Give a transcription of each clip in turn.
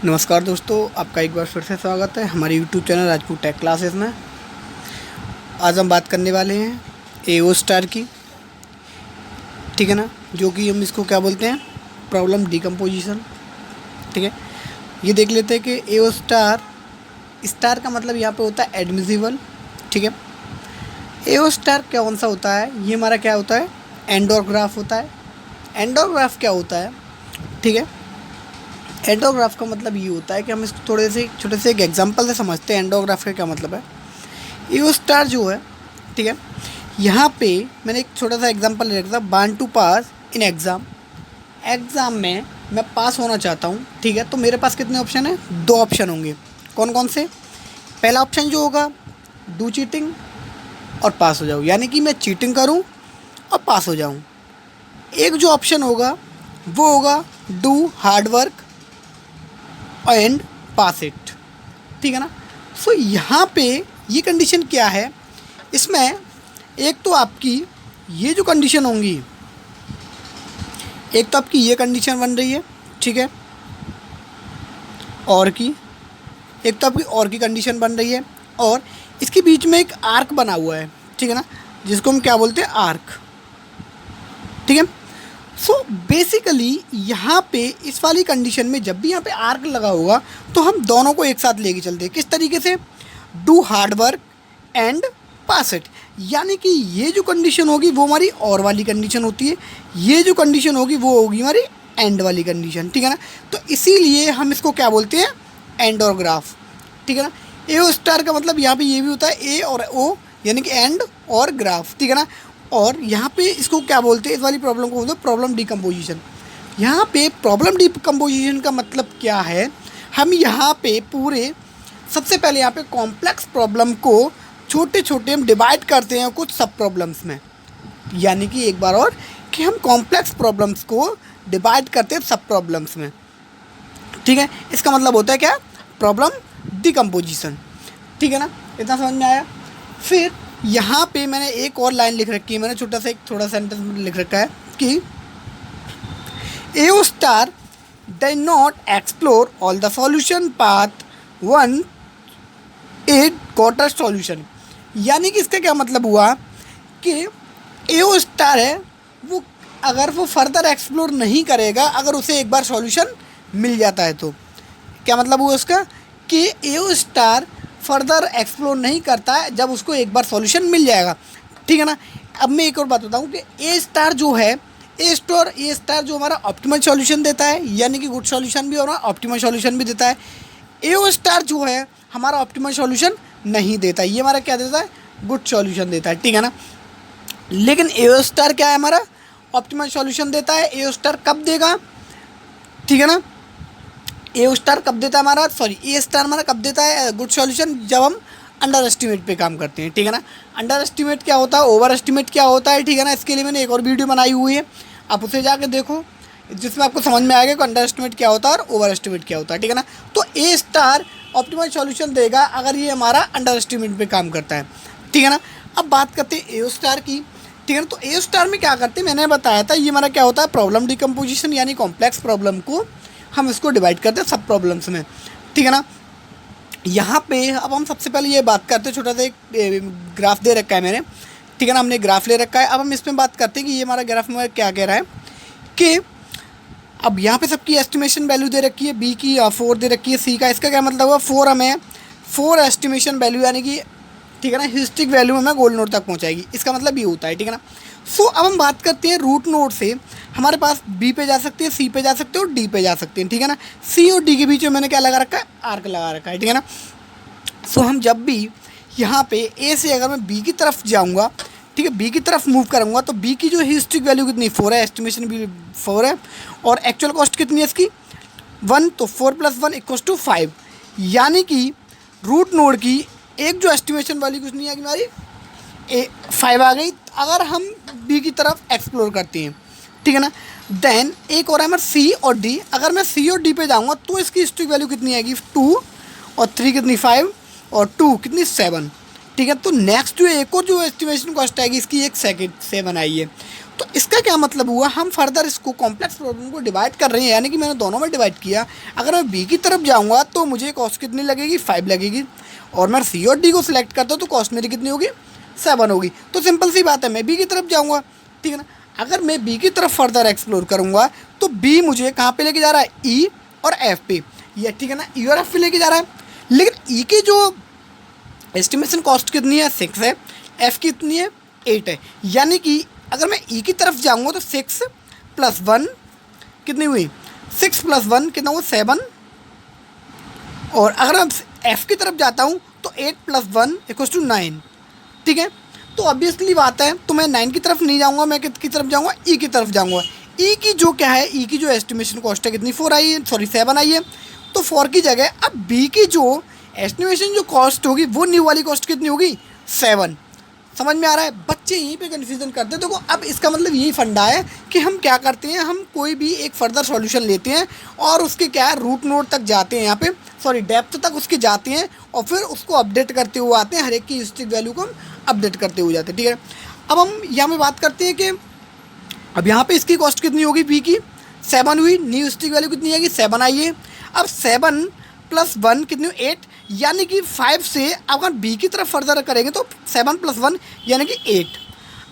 नमस्कार दोस्तों, आपका एक बार फिर से स्वागत है हमारे YouTube channel Rajput tech classes में। आज हम बात करने वाले हैं एओ स्टार की, ठीक है ना, जो कि हम इसको क्या बोलते हैं, प्रॉब्लम डिकम्पोजिशन। ठीक है, ये देख लेते हैं कि एओ स्टार, स्टार का मतलब यहाँ पे होता है एडमिसिबल। ठीक है, एओ स्टार कौन सा होता है, ये हमारा क्या होता है, एंडोग्राफ होता है। एंडोग्राफ क्या होता है, ठीक है, एंडोग्राफ का मतलब ये होता है कि हम इसको थोड़े से छोटे से एक एग्जांपल से समझते हैं एंडोग्राफ का क्या मतलब है। एओ स्टार जो है, ठीक है, यहाँ पे मैंने एक छोटा सा एग्जांपल ले रखा था, want to pass in exam. Exam में मैं पास होना चाहता हूँ, ठीक है, तो मेरे पास कितने ऑप्शन हैं, 2 ऑप्शन होंगे। कौन कौन से? पहला ऑप्शन जो होगा, डू चीटिंग और पास हो जाऊँ, यानी कि मैं चीटिंग करूँ और पास हो जाऊँ। एक जो ऑप्शन होगा वो होगा do hard work and pass it. ठीक है ना। सो यहाँ पे ये कंडीशन क्या है, इसमें एक तो आपकी ये जो कंडीशन होंगी, एक तो आपकी ये कंडीशन बन रही है, ठीक है, और की, एक तो आपकी और की कंडीशन बन रही है, और इसके बीच में एक आर्क बना हुआ है, ठीक है ना, जिसको हम क्या बोलते हैं, आर्क। ठीक है, सो बेसिकली यहाँ पे इस वाली कंडीशन में जब भी यहाँ पे आर्क लगा होगा तो हम दोनों को एक साथ लेके चलते हैं। किस तरीके से? Do hard work and pass it, यानी कि ये जो कंडीशन होगी वो हमारी और वाली कंडीशन होती है, ये जो कंडीशन होगी वो होगी हमारी एंड वाली कंडीशन। ठीक है ना, तो इसीलिए हम इसको क्या बोलते हैं, एंडोग्राफ। ठीक है ना, एओ स्टार का मतलब यहाँ पे ये भी होता है ए और ओ, यानी कि एंड और ग्राफ। ठीक है ना, और यहाँ पे इसको क्या बोलते हैं, इस वाली प्रॉब्लम को बोलते हैं प्रॉब्लम डिकम्पोजिशन। यहाँ पे प्रॉब्लम डिकम्पोजिशन का मतलब क्या है, हम यहाँ पे पूरे सबसे पहले यहाँ पे कॉम्प्लेक्स प्रॉब्लम को छोटे छोटे हम डिवाइड करते हैं कुछ सब प्रॉब्लम्स में, यानी कि एक बार और कि हम कॉम्प्लेक्स प्रॉब्लम्स को डिवाइड करते हैं सब प्रॉब्लम्स में। ठीक है, इसका मतलब होता है क्या, प्रॉब्लम डिकम्पोजिशन। ठीक है ना, इतना समझ में आया। फिर यहाँ पे मैंने एक और लाइन लिख रखी है, मैंने छोटा सा एक थोड़ा सेंटेंस लिख रखा है कि A O star does not explore all the solution path one it got a solution. यानी कि इसका क्या मतलब हुआ कि एओ स्टार है वो, अगर वो फर्दर एक्सप्लोर नहीं करेगा अगर उसे एक बार सॉल्यूशन मिल जाता है तो। क्या मतलब हुआ उसका कि एओ स्टार फर्दर एक्सप्लोर नहीं करता है जब उसको एक बार सॉल्यूशन मिल जाएगा। ठीक है ना। अब मैं एक और बात बताऊँ कि ए स्टार जो है, ए स्टार जो हमारा ऑप्टिमल सॉल्यूशन देता है, यानी कि गुड सॉल्यूशन भी और ऑप्टिमल सॉल्यूशन भी देता है। एओ स्टार जो है हमारा ऑप्टिमल सॉल्यूशन नहीं देता, ये हमारा क्या देता है, गुड सॉल्यूशन देता है। ठीक है ना, लेकिन एओ स्टार क्या है, हमारा ऑप्टिमल सॉल्यूशन देता है। एओ स्टार कब देगा, ठीक है ना, ए स्टार कब देता है हमारा, सॉरी ए स्टार हमारा कब देता है गुड सॉल्यूशन, जब हम अंडर एस्टिमेट पे काम करते हैं। ठीक है ना, अंडर एस्टिमेट क्या होता है, ओवर एस्टिमेट क्या होता है। ठीक है ना, इसके लिए मैंने एक और वीडियो बनाई हुई है, आप उसे जाके देखो, जिसमें आपको समझ में आएगा कि अंडर एस्टिमेट क्या होता है और ओवर एस्टिमेट क्या होता है। ठीक है ना, तो ए स्टार ऑप्टिमल सॉल्यूशन देगा अगर ये हमारा अंडर एस्टिमेट पे काम करता है। ठीक है ना, अब बात करते हैं ए स्टार की। ठीक है ना, तो ए स्टार में क्या करते हैं, मैंने बताया था, ये हमारा क्या होता है, प्रॉब्लम डिकम्पोजिशन, यानी कॉम्प्लेक्स प्रॉब्लम को हम इसको डिवाइड करते हैं सब प्रॉब्लम्स में। ठीक है ना, यहाँ पे अब हम सबसे पहले ये बात करते हैं, छोटा सा एक ग्राफ दे रखा है मैंने। ठीक है ना, हमने ग्राफ ले रखा है। अब हम इसमें बात करते हैं कि ये हमारा ग्राफ में क्या कह रहा है कि अब यहाँ पे सबकी एस्टिमेशन वैल्यू दे रखी है, बी की 4 दे रखी है, सी का, इसका क्या मतलब हुआ, 4 हमें 4 एस्टिमेशन वैल्यू, यानी कि ठीक है ना, हिस्ट्रिक वैल्यू हमें गोल नोड तक पहुँचाएगी, इसका मतलब ये होता है। ठीक है ना, सो अब हम बात करते हैं रूट नोड से हमारे पास बी पे जा सकते हैं, सी पे जा सकते हैं और डी पे जा सकते हैं। ठीक है ना, सी और डी के बीच में मैंने क्या लगा रखा है, आर्क लगा रखा है। ठीक है ना, सो हम जब भी यहाँ पे ए से अगर मैं बी की तरफ जाऊँगा, ठीक है, बी की तरफ मूव करूँगा, तो बी की जो हिस्ट्रिक वैल्यू कितनी, 4 है, एस्टिमेशन भी 4 है, और एक्चुअल कॉस्ट कितनी है इसकी, 1, तो 4 + 1 = 5, यानी कि रूट नोड की एक जो एस्टिमेशन वाली कुछ नहीं है हमारी 5 आ गई अगर हम बी की तरफ एक्सप्लोर करते हैं। ठीक है ना, देन एक और है हमारा सी और डी, अगर मैं सी और डी पे जाऊँगा तो इसकी हिस्ट्रिक वैल्यू कितनी आएगी, 2, और 3 कितनी, 5, और 2 कितनी, 7। ठीक है, तो नेक्स्ट जो एक और जो एस्टिमेशन कॉस्ट आएगी इसकी, एक 7 आई है। तो इसका क्या मतलब हुआ, हम फर्दर इसको कॉम्प्लेक्स प्रॉब्लम को डिवाइड कर रहे हैं, यानी कि मैंने दोनों में डिवाइड किया। अगर मैं बी की तरफ जाऊंगा तो मुझे कॉस्ट कितनी लगेगी, 5 लगेगी, और मैं सी और डी को सिलेक्ट करता हूँ तो कॉस्ट मेरी कितनी होगी, 7 होगी। तो सिंपल सी बात है, मैं बी की तरफ जाऊँगा, ठीक है ना। अगर मैं बी की तरफ फर्दर एक्सप्लोर करूँगा तो बी मुझे कहाँ पे लेके जा रहा है, ई और एफ पे, ये ठीक है ना, ई और एफ पे लेके जा रहा है। लेकिन ई की जो एस्टिमेशन कॉस्ट कितनी है, 6 है, एफ की कितनी है, 8 है। यानी कि अगर मैं ई की तरफ जाऊँगा तो 6 + 1 कितनी हुई, 6 + 1 कितना हुआ, 7। और अगर मैं एफ की तरफ जाता हूँ तो 8 + 1 = 9, ठीक है। तो ऑब्वियसली बात है, तो मैं 9 की तरफ नहीं जाऊँगा, मैं किसकी तरफ जाऊँगा, ई की तरफ जाऊँगा। ई की जो क्या है, ई की जो एस्टिमेशन कॉस्ट है कितनी, 4 आई है, सॉरी 7 आई है। तो 4 की जगह अब बी की जो एस्टिमेशन जो कॉस्ट होगी वो न्यू वाली कॉस्ट कितनी होगी, 7। समझ में आ रहा है, बच्चे यहीं पे कन्फ्यूजन करते हैं। देखो अब इसका मतलब यही फंडा है कि हम क्या करते हैं, हम कोई भी एक फर्दर सॉल्यूशन लेते हैं और उसके क्या है, रूट नोड तक जाते हैं, यहाँ पे सॉरी डेप्थ तक उसके जाते हैं, और फिर उसको अपडेट करते हुए आते हैं, हर एक की ह्यूरिस्टिक वैल्यू को हम अपडेट करते हुए जाते हैं, ठीक है। अब हम यहाँ पे बात करते हैं कि अब यहाँ पे इसकी कॉस्ट कितनी होगी, बी की 7 हुई, न्यू ह्यूरिस्टिक वैल्यू कितनी आएगी, 7 आई है। अब 7 + 1 कितनी, 8, यानी कि 5 से अगर बी की तरफ फर्दर करेंगे तो 7 + 1 यानी कि 8।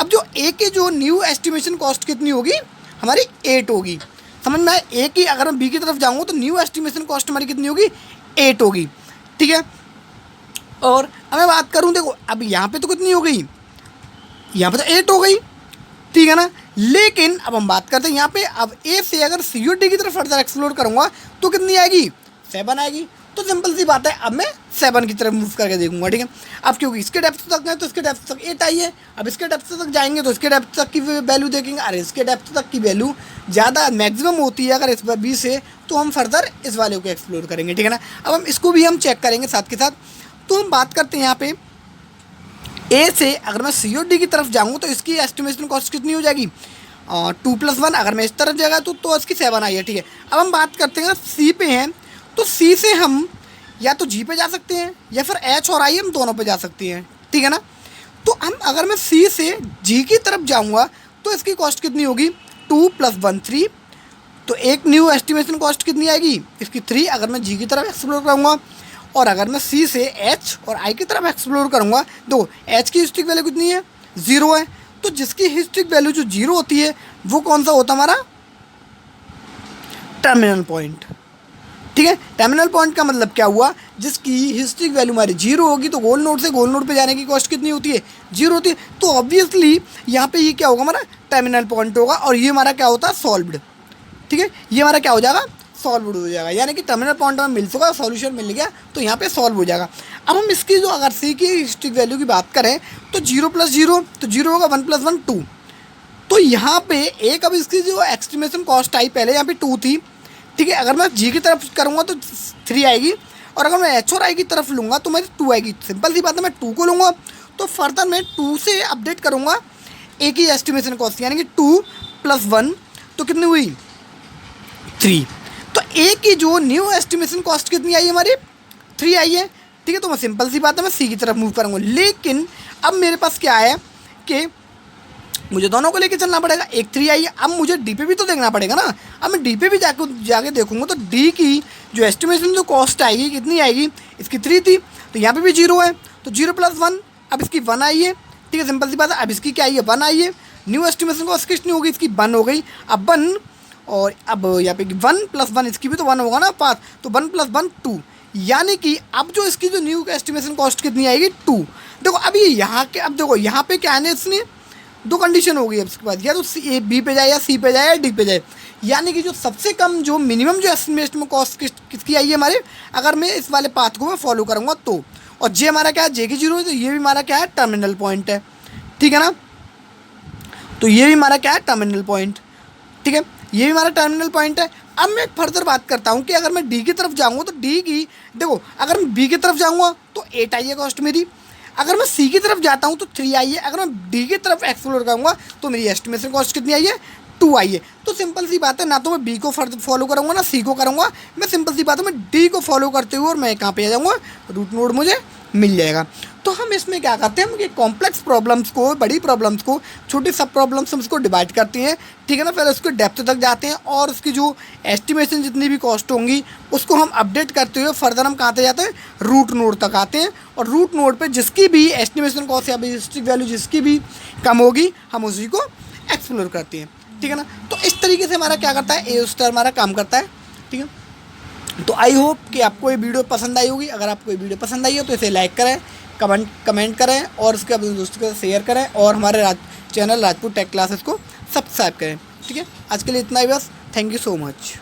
अब जो ए की जो न्यू एस्टिमेशन कॉस्ट कितनी होगी, हमारी 8 होगी। समझ में आया, ए की अगर मैं बी की तरफ जाऊँगा तो न्यू एस्टिमेशन कॉस्ट हमारी कितनी होगी, 8 होगी, ठीक है। और अब मैं बात करूँ, देखो अब यहाँ पे तो कितनी हो गई, यहाँ पे तो 8 हो गई, ठीक है ना। लेकिन अब हम बात करते हैं यहाँ पे, अब ए से अगर सी और डी की तरफ फर्दर एक्सप्लोर करूँगा तो कितनी आएगी, 7 आएगी। तो सिंपल सी बात है, अब मैं 7 की तरफ मूव करके देखूंगा, ठीक है। अब क्योंकि इसके डेप्थ तक है तो इसके डेप्थ तक 8 आई है, अब इसके डेप्थ तक जाएंगे तो इसके डेप्थ तक की वैल्यू देखेंगे, अरे इसके डेप्थ तक की वैल्यू ज़्यादा मैक्सिमम होती है अगर इस बार बी से, तो हम फर्दर इस वाले को एक्सप्लोर करेंगे, ठीक है ना। अब हम इसको भी हम चेक करेंगे साथ के साथ। तो हम बात करते हैं यहाँ पे ए से अगर मैं सी और डी की तरफ जाऊँ तो इसकी एस्टिमेशन कॉस्ट कितनी हो जाएगी, 2 + 1। अगर मैं इस तरफ जाएगा तो इसकी 7 आई है, ठीक है। अब हम बात करते हैं सी पे हैं, तो सी से हम या तो जी पे जा सकते हैं या फिर एच और आई हम दोनों पे जा सकते हैं, ठीक है ना। तो हम अगर मैं सी से जी की तरफ जाऊंगा तो इसकी कॉस्ट कितनी होगी, 2 + 1 3। तो एक न्यू एस्टिमेशन कॉस्ट कितनी आएगी, इसकी 3 अगर मैं जी की तरफ एक्सप्लोर करूँगा। और अगर मैं सी से एच और आई की तरफ एक्सप्लोर करूँगा, तो एच की हिस्ट्रिक वैल्यू कितनी है, 0 है। तो जिसकी हिस्ट्रिक वैल्यू जो 0 होती है वो कौन सा होता है, हमारा टर्मिनल पॉइंट, ठीक है। टर्मिनल पॉइंट का मतलब क्या हुआ, जिसकी हिस्ट्रिक वैल्यू हमारी 0 होगी तो गोल नोड से गोल नोड पे जाने की कॉस्ट कितनी होती है, 0 होती है। तो ऑब्वियसली यहाँ पे ये क्या होगा, हमारा टर्मिनल पॉइंट होगा, और ये हमारा क्या होता है, सॉल्व्ड, ठीक है। ये हमारा क्या हो जाएगा, सॉल्व हो जाएगा, यानी कि टर्मिनल पॉइंट में मिल चुका, सॉल्यूशन मिल गया, तो यहाँ पे सॉल्व हो जाएगा। अब हम इसकी जो अगर सी की हिस्ट्रिक वैल्यू की बात करें तो 0 + 0 तो 0 होगा, 1 + 1 2। तो यहाँ पे एक, अब इसकी जो एस्टिमेशन कॉस्ट आई पहले यहाँ पे 2 थी, ठीक है। अगर मैं जी की तरफ करूँगा तो 3 आएगी, और अगर मैं एच और आई की तरफ लूँगा तो मेरी 2 आएगी। सिंपल सी बात है, मैं 2 को लूँगा तो फर्दर मैं 2 से अपडेट करूँगा ए की एस्टिमेशन कॉस्ट, यानी कि 2 + 1 तो कितनी हुई, 3। तो ए की जो न्यू एस्टिमेशन कॉस्ट कितनी आई है, हमारी 3 आई है, ठीक है। तो मैं सिंपल सी बात है, मैं सी की तरफ मूव करूँगा। लेकिन अब मेरे पास क्या है कि मुझे दोनों को लेके चलना पड़ेगा, एक 3 आई है, अब मुझे डी पे भी तो देखना पड़ेगा ना। अब मैं डी पे भी जाके देखूंगा तो डी की जो एस्टिमेशन जो कॉस्ट आएगी कितनी आएगी, इसकी 3 थी, तो यहाँ पे भी 0 है, तो 0 + 1, अब इसकी 1 आई है, ठीक है। सिंपल सी बात है, अब इसकी क्या आई है, 1 आई है। न्यू एस्टिमेशन कॉस्ट कितनी होगी, इसकी 1 हो गई, अब 1, और अब यहाँ पे 1 + 1 इसकी भी तो 1 होगा ना, 5, तो 1 + 1 2, यानी कि अब जो इसकी जो न्यू एस्टिमेशन कॉस्ट कितनी आएगी, 2। देखो अभी यहाँ के, अब देखो यहाँ पे क्या है, इसने 2 कंडीशन हो गई अब इसके बाद, या तो सी बी पे जाए या सी पे जाए या डी पे जाए। यानी कि जो सबसे कम जो मिनिमम जो एस्टिमेशन कॉस्ट किसकी आई है हमारे, अगर मैं इस वाले पाथ को मैं फॉलो करूँगा तो। और जे हमारा क्या है, जे की 0 है, तो ये भी हमारा क्या है, टर्मिनल पॉइंट है, ठीक है ना। तो ये भी हमारा क्या है, टर्मिनल पॉइंट, ठीक है, ये भी हमारा टर्मिनल पॉइंट है। अब मैं फर्दर बात करता हूँ कि अगर मैं डी की तरफ जाऊँगा तो डी की, देखो अगर मैं बी की तरफ जाऊँगा तो 8 आई है कॉस्ट मेरी, अगर मैं सी की तरफ जाता हूँ तो 3 आई है, अगर मैं डी की तरफ एक्सप्लोर करूँगा तो मेरी एस्टिमेशन कॉस्ट कितनी आई है, 2 आई है। तो सिंपल सी बात है, ना तो मैं बी को फॉलो करूँगा ना सी को करूँगा, मैं सिंपल सी बात है मैं डी को फॉलो करते हुए और मैं कहाँ पे आ जाऊँगा, रूट नोड मुझे मिल जाएगा। तो हम इसमें क्या करते हैं, हम ये कॉम्प्लेक्स प्रॉब्लम्स को, बड़ी प्रॉब्लम्स को छोटी सब प्रॉब्लम्स हम उसको डिवाइड करते हैं, ठीक है ना। फिर उसके डेप्थ तक जाते हैं और उसकी जो एस्टिमेशन जितनी भी कॉस्ट होंगी उसको हम अपडेट करते हुए फर्दर हम कहाँ तक जाते हैं, रूट नोड तक आते हैं। और रूट नोड पे जिसकी भी एस्टिमेशन कॉस्ट या बेसिक वैल्यू जिसकी भी कम होगी हम उसी को एक्सप्लोर करते हैं, ठीक है ना। तो इस तरीके से हमारा क्या करता है, ए स्टार हमारा काम करता है, ठीक है। तो आई होप कि आपको ये वीडियो पसंद आई होगी। अगर आपको ये वीडियो पसंद आई हो तो इसे लाइक करें, कमेंट करें और उसके अपने दोस्तों के साथ शेयर करें और हमारे चैनल राजपूत टेक क्लासेस को सब्सक्राइब करें, ठीक है। आज के लिए इतना ही बस। Thank you so much.